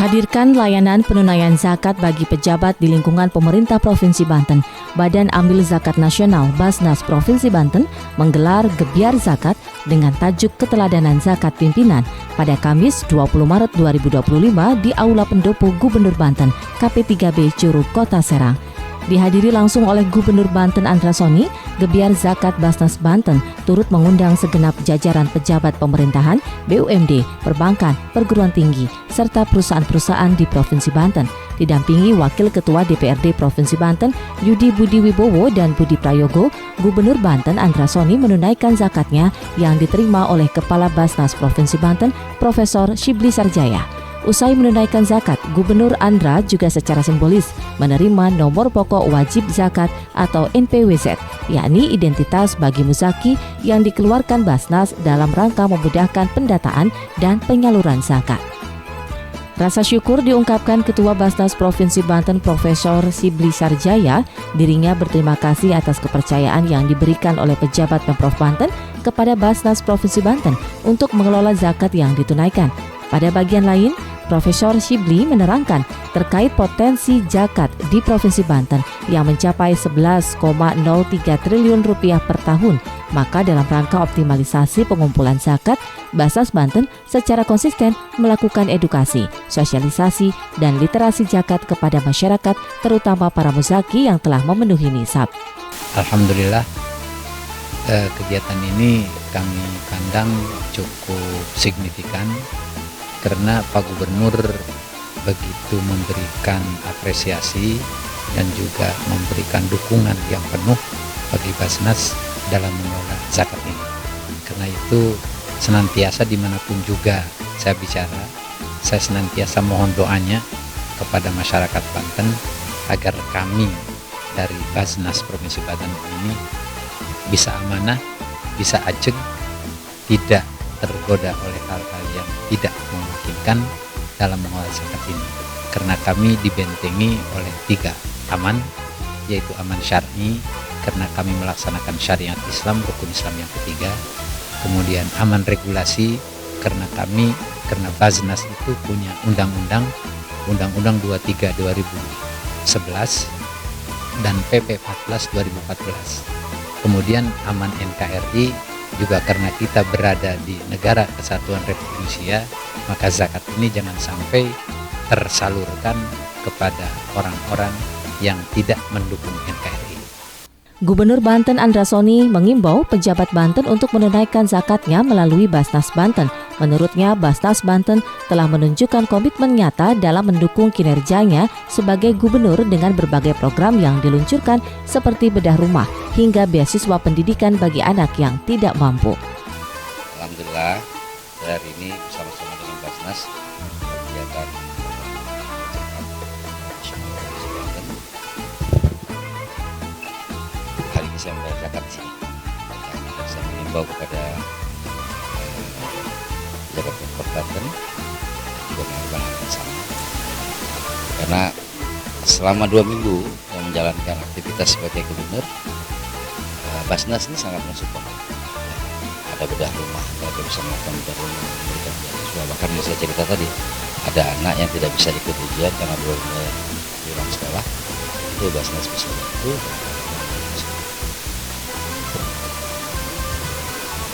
Menghadirkan layanan penunaian zakat bagi pejabat di lingkungan pemerintah Provinsi Banten, Badan Amil Zakat Nasional Basnas Provinsi Banten menggelar Gebyar Zakat dengan tajuk Keteladanan Zakat Pimpinan pada Kamis 20 Maret 2025 di Aula Pendopo Gubernur Banten, KP3B Curug, Kota Serang. Dihadiri langsung oleh Gubernur Banten Andra Soni, Gebyar Zakat Basnas Banten turut mengundang segenap jajaran pejabat pemerintahan, BUMD, perbankan, perguruan tinggi, serta perusahaan-perusahaan di Provinsi Banten. Didampingi Wakil Ketua DPRD Provinsi Banten, Yudi Budi Wibowo dan Budi Prayogo, Gubernur Banten Andra Soni menunaikan zakatnya yang diterima oleh Kepala Basnas Provinsi Banten, Profesor Shibli Sarjaya. Usai menunaikan zakat, Gubernur Andra juga secara simbolis menerima nomor pokok wajib zakat atau NPWZ, yakni identitas bagi muzaki yang dikeluarkan Basnas dalam rangka memudahkan pendataan dan penyaluran zakat. Rasa syukur diungkapkan Ketua Basnas Provinsi Banten Profesor Shibli Sarjaya. Dirinya berterima kasih atas kepercayaan yang diberikan oleh pejabat Pemprov Banten kepada Basnas Provinsi Banten untuk mengelola zakat yang ditunaikan. Pada bagian lain, Profesor Shibli menerangkan terkait potensi zakat di Provinsi Banten yang mencapai 11,03 triliun rupiah per tahun. Maka dalam rangka optimalisasi pengumpulan zakat, Basnas Banten secara konsisten melakukan edukasi, sosialisasi, dan literasi zakat kepada masyarakat, terutama para muzaki yang telah memenuhi nisab. Alhamdulillah, kegiatan ini kami pandang cukup signifikan karena Pak Gubernur begitu memberikan apresiasi dan juga memberikan dukungan yang penuh bagi Basnas dalam mengelola zakat ini. Karena itu senantiasa dimanapun juga saya bicara, saya senantiasa mohon doanya kepada masyarakat Banten agar kami dari Basnas Provinsi Banten ini bisa amanah, bisa ajeng, tidak tergoda oleh hal-hal yang tidak memungkinkan dalam mengelola zakat ini. Karena kami dibentengi oleh 3 aman, yaitu aman syar'i karena kami melaksanakan syariat Islam, rukun Islam yang ketiga. Kemudian aman regulasi karena Basnas itu punya Undang-Undang 23 2011 dan PP 14 2014. Kemudian aman NKRI juga karena kita berada di negara Kesatuan Republik Indonesia, maka zakat ini jangan sampai tersalurkan kepada orang-orang yang tidak mendukung NKRI. Gubernur Banten Andra Soni mengimbau pejabat Banten untuk menunaikan zakatnya melalui Basnas Banten. Menurutnya, Basnas Banten telah menunjukkan komitmen nyata dalam mendukung kinerjanya sebagai gubernur dengan berbagai program yang diluncurkan seperti bedah rumah hingga beasiswa pendidikan bagi anak yang tidak mampu. Alhamdulillah, hari ini bersama-sama dengan Basnas kegiatan hari ini saya membayar zakat di sini. Saya mengimbau kepada pejabat Pemprov Banten juga melakukan hal yang sama. Karena selama 2 minggu yang menjalankan aktivitas sebagai gubernur, Basnas ini sangat mensupport. Ada bedah rumah, mereka bisa melakukan bedah rumah, memberikan beasiswa. Bahkan yang saya cerita tadi, ada anak yang tidak bisa ikut ujian karena belum pulang sekolah, itu Basnas bisa bantu.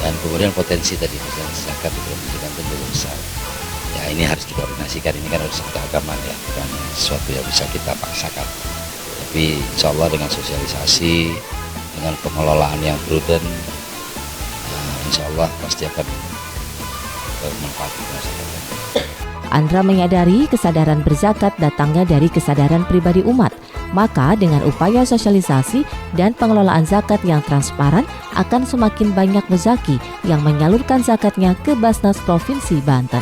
Dan kemudian potensi tadi misalnya zakat di Provinsi Banten juga besar. Ya ini harus dikoordinasikan, ini kan harus keagamaan ya, bukan sesuatu yang bisa kita paksakan. Tapi insya Allah dengan sosialisasi, dengan pengelolaan yang prudent, insya Allah pasti akan bermanfaat untuk masyarakat. Andra menyadari kesadaran berzakat datangnya dari kesadaran pribadi umat. Maka dengan upaya sosialisasi dan pengelolaan zakat yang transparan akan semakin banyak muzaki yang menyalurkan zakatnya ke Basnas Provinsi Banten.